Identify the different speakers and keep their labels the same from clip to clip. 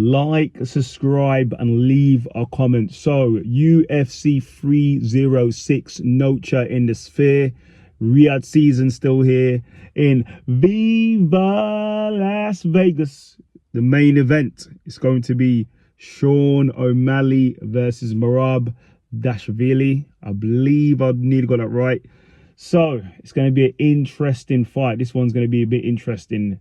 Speaker 1: like, subscribe, and leave a comment. So UFC 306 Noche in the Sphere. Riyadh season still here in Viva Las Vegas. The main event is going to be Sean O'Malley versus merabdvalishvili. I believe I nearly got that right. So it's going to be an interesting fight. This one's going to be a bit interesting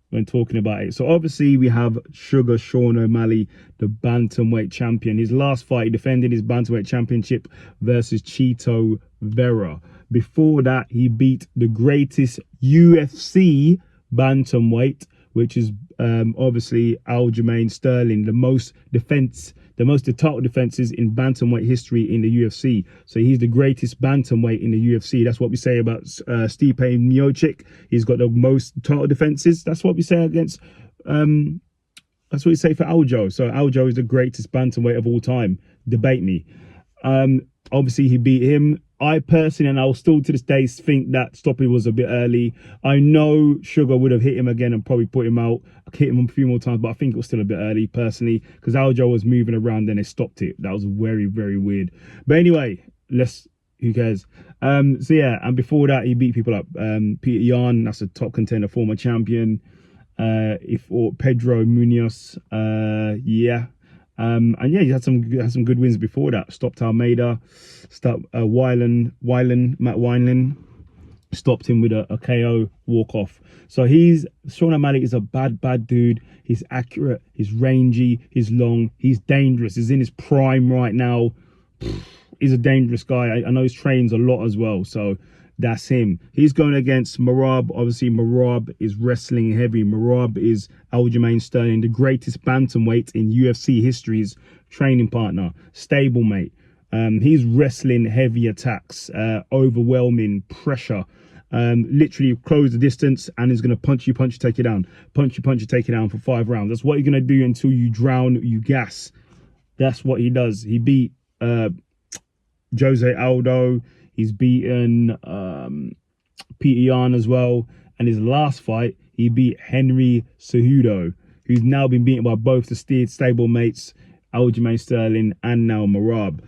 Speaker 1: when talking about it. So obviously we have Sugar Sean O'Malley, the bantamweight champion. His last fight, he defended his bantamweight championship versus Chito Vera. Before that, he beat the greatest UFC bantamweight, which is obviously Aljamain Sterling, the most title defenses in bantamweight history in the UFC. So he's the greatest bantamweight in the UFC. That's what we say about Stipe Miocic. He's got the most title defenses. That's what we say against. That's what we say for Aljo. So Aljo is the greatest bantamweight of all time. Debate me. Obviously he beat him. I personally, and I'll still to this day think that stoppage was a bit early. I know Sugar would have hit him again and probably put him out, hit him a few more times, but I think it was still a bit early personally, because Aljo was moving around and they stopped it. That was very, very weird. But anyway, who cares? So yeah, and before that, he beat people up. Peter Yan, that's a top contender, former champion. Or Pedro Munoz, yeah. And yeah, he had some good wins before that. Stopped Almeida, stopped Matt Wineland, stopped him with a KO walk-off. So Sean O'Malley is a bad dude. He's accurate, he's rangy, he's long, he's dangerous. He's in his prime right now. He's a dangerous guy. I know he trains a lot as well, so that's him. He's going against Merab. Obviously, Merab is wrestling heavy. Merab is Aljamain Sterling, the greatest bantamweight in UFC history's training partner, stablemate. He's wrestling heavy attacks, overwhelming pressure. Literally close the distance and is going to punch you, take you down. Punch you, take you down for 5 rounds. That's what you're going to do until you drown, you gas. That's what he does. He beat Jose Aldo. He's beaten Peter Yan as well. And his last fight, he beat Henry Cejudo, who's now been beaten by both the stablemates, Aljamain Sterling and now Merab.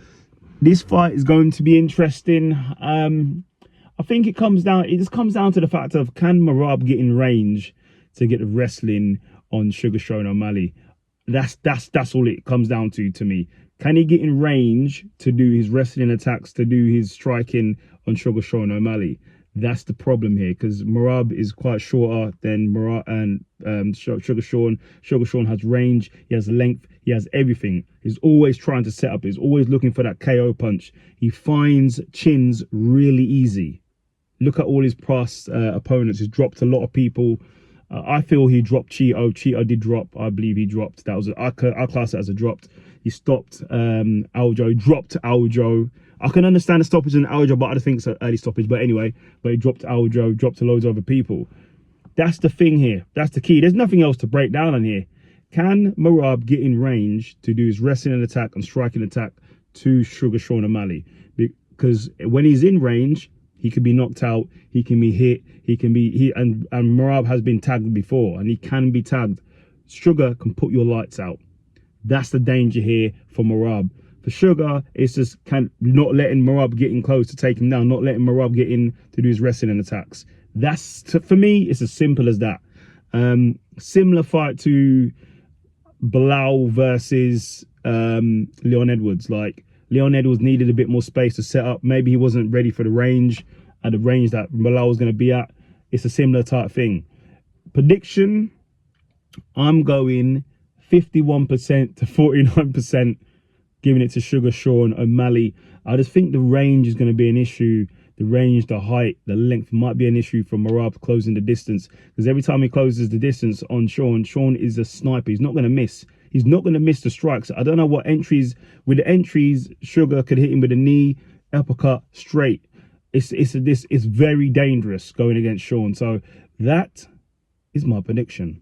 Speaker 1: This fight is going to be interesting. I think it just comes down to the fact of, can Merab get in range to get the wrestling on Sugar Sean O'Malley? That's all it comes down to me. Can he get in range to do his wrestling attacks, to do his striking on Sugar Sean O'Malley? That's the problem here, because Merab is quite shorter than Merab and Sugar Sean. Sugar Sean has range, he has length, he has everything. He's always trying to set up, he's always looking for that KO punch. He finds chins really easy. Look at all his past opponents. He's dropped a lot of people. I feel he dropped Chito. Chito did drop. I believe he dropped. That was I class it as a dropped. He stopped Aljo. He dropped Aljo. I can understand the stoppage in Aljo, but I don't think it's an early stoppage. But anyway, he dropped Aljo, dropped loads of other people. That's the thing here. That's the key. There's nothing else to break down on here. Can Merab get in range to do his wrestling attack and striking attack to Sugar Sean O'Malley? Because when he's in range, he can be knocked out, he can be hit, and Merab has been tagged before, and he can be tagged. Sugar can put your lights out. That's the danger here for Merab. For Sugar, it's just not letting Merab get in close to take him down, not letting Merab get in to do his wrestling attacks. For me, it's as simple as that. Similar fight to Bilal versus Leon Edwards. Like, Leon Edwards needed a bit more space to set up. Maybe he wasn't ready for the range, at the range that Bilal was going to be at. It's a similar type thing. Prediction, I'm going 51% to 49%, giving it to Sugar Sean O'Malley. I just think the range is going to be an issue. The range, the height, the length might be an issue for Merab closing the distance. Because every time he closes the distance on Sean, Sean is a sniper. He's not going to miss. He's not going to miss the strikes. I don't know what entries. With the entries, Sugar could hit him with a knee, uppercut, straight. It's very dangerous going against Sean. So that is my prediction.